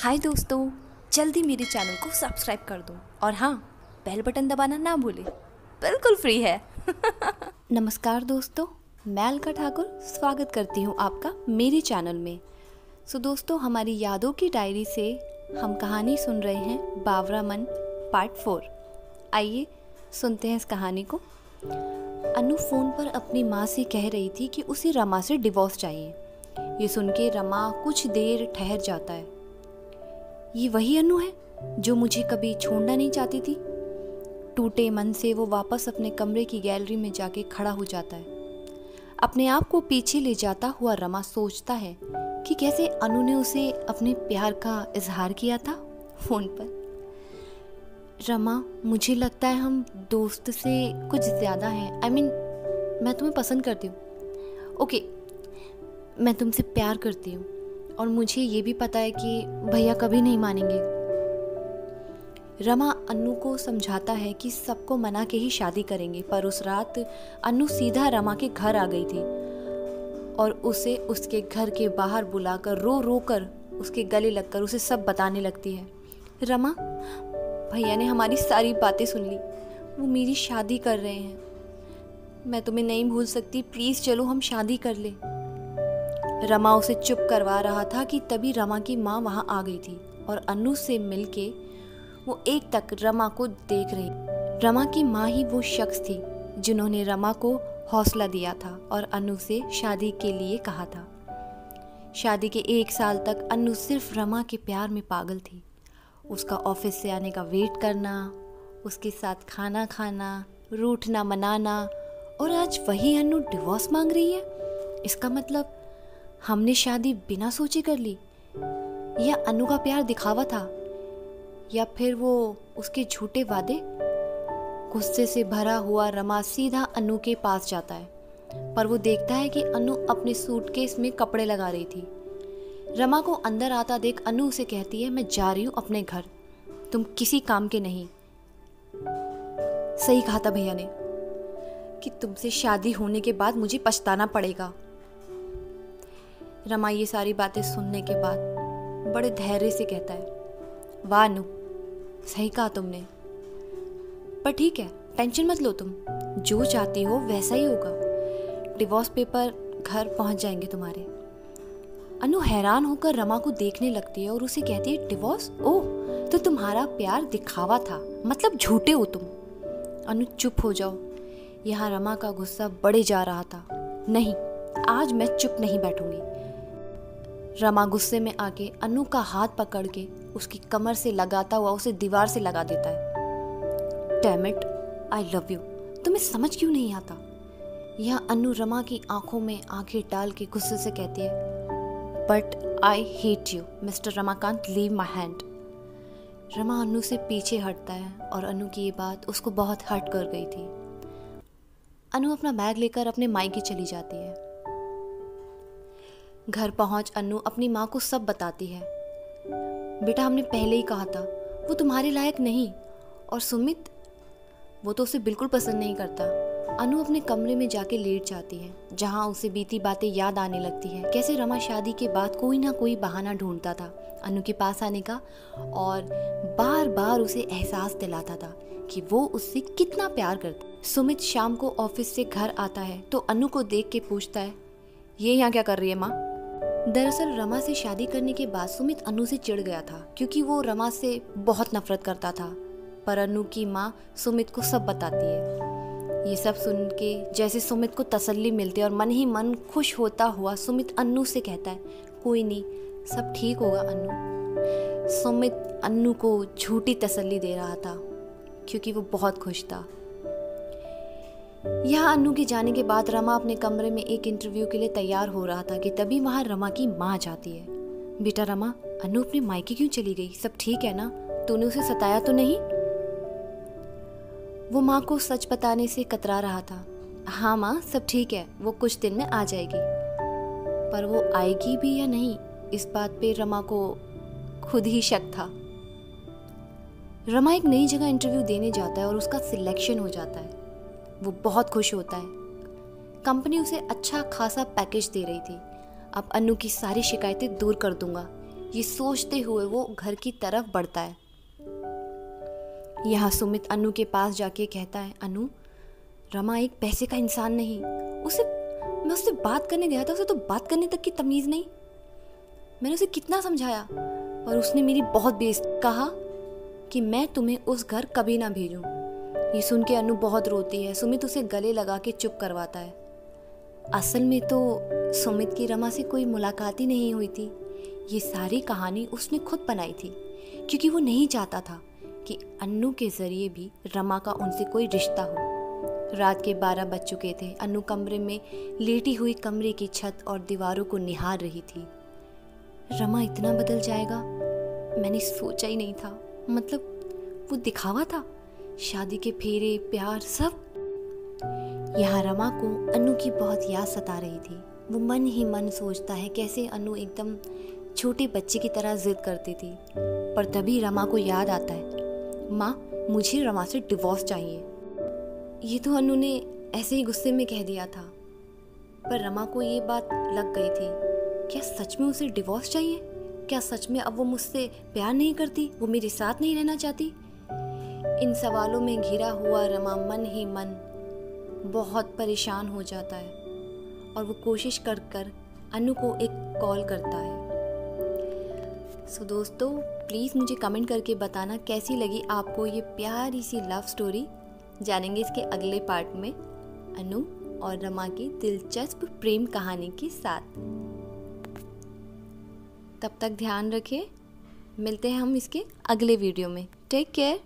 हाय दोस्तों, जल्दी मेरे चैनल को सब्सक्राइब कर दो और हाँ, बेल बटन दबाना ना भूलें, बिल्कुल फ्री है। नमस्कार दोस्तों, मैं अलका ठाकुर स्वागत करती हूँ आपका मेरे चैनल में। दोस्तों, हमारी यादों की डायरी से हम कहानी सुन रहे हैं बावरा मन पार्ट 4। आइए सुनते हैं इस कहानी को। अनु फ़ोन पर अपनी माँ से कह रही थी कि उसे रमा से डिवोर्स चाहिए। ये सुन के रमा कुछ देर ठहर जाता है। ये वही अनु है जो मुझे कभी छोड़ना नहीं चाहती थी। टूटे मन से वो वापस अपने कमरे की गैलरी में जाके खड़ा हो जाता है। अपने आप को पीछे ले जाता हुआ रमा सोचता है कि कैसे अनु ने उसे अपने प्यार का इजहार किया था फ़ोन पर। रमा, मुझे लगता है हम दोस्त से कुछ ज़्यादा हैं। I mean, मैं तुम्हें पसंद करती हूँ। ओके, मैं तुमसे प्यार करती हूँ और मुझे ये भी पता है कि भैया कभी नहीं मानेंगे। रमा अनु को समझाता है कि सबको मना के ही शादी करेंगे, पर उस रात अनु सीधा रमा के घर आ गई थी और उसे उसके घर के बाहर बुलाकर रो रो कर उसके गले लगकर उसे सब बताने लगती है। रमा, भैया ने हमारी सारी बातें सुन ली, वो मेरी शादी कर रहे हैं। मैं तुम्हें नहीं भूल सकती, प्लीज़ चलो हम शादी कर ले। रमा उसे चुप करवा रहा था कि तभी रमा की माँ वहाँ आ गई थी और अनु से मिलके वो एक तक रमा को देख रही। रमा की माँ ही वो शख्स थी जिन्होंने रमा को हौसला दिया था और अनु से शादी के लिए कहा था। शादी के 1 साल तक अनु सिर्फ रमा के प्यार में पागल थी। उसका ऑफिस से आने का वेट करना, उसके साथ खाना खाना, रूठना मनाना, और आज वही अनु डिवोर्स मांग रही है। इसका मतलब हमने शादी बिना सोचे कर ली, या अनु का प्यार दिखावा था, या फिर वो उसके झूठे वादे। गुस्से से भरा हुआ रमा सीधा अनु के पास जाता है, पर वो देखता है कि अनु अपने सूटकेस में कपड़े लगा रही थी। रमा को अंदर आता देख अनु उसे कहती है, मैं जा रही हूँ अपने घर, तुम किसी काम के नहीं। सही कहा था भैया ने कि तुमसे शादी होने के बाद मुझे पछताना पड़ेगा। रमा ये सारी बातें सुनने के बाद बड़े धैर्य से कहता है, वाह अनु, सही कहा तुमने, पर ठीक है, टेंशन मत लो, तुम जो चाहती हो वैसा ही होगा। डिवोर्स पेपर घर पहुंच जाएंगे तुम्हारे। अनु हैरान होकर रमा को देखने लगती है और उसे कहती है, डिवोर्स? ओह, तो तुम्हारा प्यार दिखावा था, मतलब झूठे हो तुम। अनु चुप हो जाओ। यहाँ रमा का गुस्सा बढ़े जा रहा था। नहीं, आज मैं चुप नहीं बैठूंगी। रमा गुस्से में आके अनु का हाथ पकड़ के उसकी कमर से लगाता हुआ उसे दीवार से लगा देता है। Damn it, I love you, तुम्हें समझ क्यों नहीं आता? यह अनु रमा की आंखों में आंखें डाल के गुस्से से कहती है, but I hate you mister Ramakant, leave my hand. Rama Anu से पीछे हटता है और अनु की ये बात उसको बहुत हर्ट कर गई थी। अनु अपना बैग लेकर अपने मायके चली जाती है। घर पहुंच अनु अपनी माँ को सब बताती है। बेटा, हमने पहले ही कहा था वो तुम्हारे लायक नहीं, और सुमित, वो तो उसे बिल्कुल पसंद नहीं करता। अनु अपने कमरे में जाके लेट जाती है, जहाँ उसे बीती बातें याद आने लगती है। कैसे रमा शादी के बाद कोई ना कोई बहाना ढूंढता था अनु के पास आने का और बार बार उसे एहसास दिलाता था कि वो उससे कितना प्यार करता। सुमित शाम को ऑफिस से घर आता है तो अनु को देख के पूछता है, ये यहाँ क्या कर रही है माँ? दरअसल रमा से शादी करने के बाद सुमित अनु से चिढ़ गया था क्योंकि वो रमा से बहुत नफरत करता था। पर अनु की माँ सुमित को सब बताती है। ये सब सुन के जैसे सुमित को तसल्ली मिलती है और मन ही मन खुश होता हुआ सुमित अनु से कहता है, कोई नहीं, सब ठीक होगा अनु। सुमित अनु को झूठी तसल्ली दे रहा था क्योंकि वो बहुत खुश था। यहाँ अनु के जाने के बाद रमा अपने कमरे में एक इंटरव्यू के लिए तैयार हो रहा था कि तभी वहाँ रमा की माँ जाती है। बेटा रमा, अनु अपने मायके क्यों चली गई? सब ठीक है ना? तूने उसे सताया तो नहीं? वो माँ को सच बताने से कतरा रहा था। हाँ माँ, सब ठीक है, वो कुछ दिन में आ जाएगी। पर वो आएगी भी या नहीं, इस बात पे रमा को खुद ही शक था। रमा एक नई जगह इंटरव्यू देने जाता है और उसका सिलेक्शन हो जाता है। वो बहुत खुश होता है। कंपनी उसे अच्छा खासा पैकेज दे रही थी। अब अनु की सारी शिकायतें दूर कर दूंगा, ये सोचते हुए वो घर की तरफ बढ़ता है। यहाँ सुमित अनु के पास जाके कहता है, अनु, रमा एक पैसे का इंसान नहीं। मैं उससे बात करने गया था, उसे तो बात करने तक की तमीज़ नहीं। मैंने उसे कितना समझाया पर उसने मेरी बहुत बेइज्जती। कहा कि मैं तुम्हें उस घर कभी ना भेजूं। ये सुन के अनु बहुत रोती है। सुमित उसे गले लगा के चुप करवाता है। असल में तो सुमित की रमा से कोई मुलाकात ही नहीं हुई थी। ये सारी कहानी उसने खुद बनाई थी क्योंकि वो नहीं चाहता था कि अन्नू के जरिए भी रमा का उनसे कोई रिश्ता हो। रात के 12 बज चुके थे। अन्नू कमरे में लेटी हुई कमरे की छत और दीवारों को निहार रही थी। रमा इतना बदल जाएगा मैंने सोचा ही नहीं था। मतलब वो दिखावा था, शादी के फेरे, प्यार, सब। यहाँ रमा को अन्नू की बहुत याद सता रही थी। वो मन ही मन सोचता है कैसे अन्नू एकदम छोटे बच्चे की तरह जिद करती थी। पर तभी रमा को याद आता है, माँ मुझे रमा से डिवोर्स चाहिए। ये तो अन्नू ने ऐसे ही गुस्से में कह दिया था, पर रमा को ये बात लग गई थी। क्या सच में उसे डिवोर्स चाहिए? क्या सच में अब वो मुझसे प्यार नहीं करती, वो मेरे साथ नहीं रहना चाहती? इन सवालों में घिरा हुआ रमा मन ही मन बहुत परेशान हो जाता है और वो कोशिश कर कर अन्नू को एक कॉल करता है। सो दोस्तों, प्लीज़ मुझे कमेंट करके बताना कैसी लगी आपको ये प्यारी सी लव स्टोरी। जानेंगे इसके अगले पार्ट में अन्नू और रमा की दिलचस्प प्रेम कहानी के साथ। तब तक ध्यान रखें, मिलते हैं हम इसके अगले वीडियो में। Take care.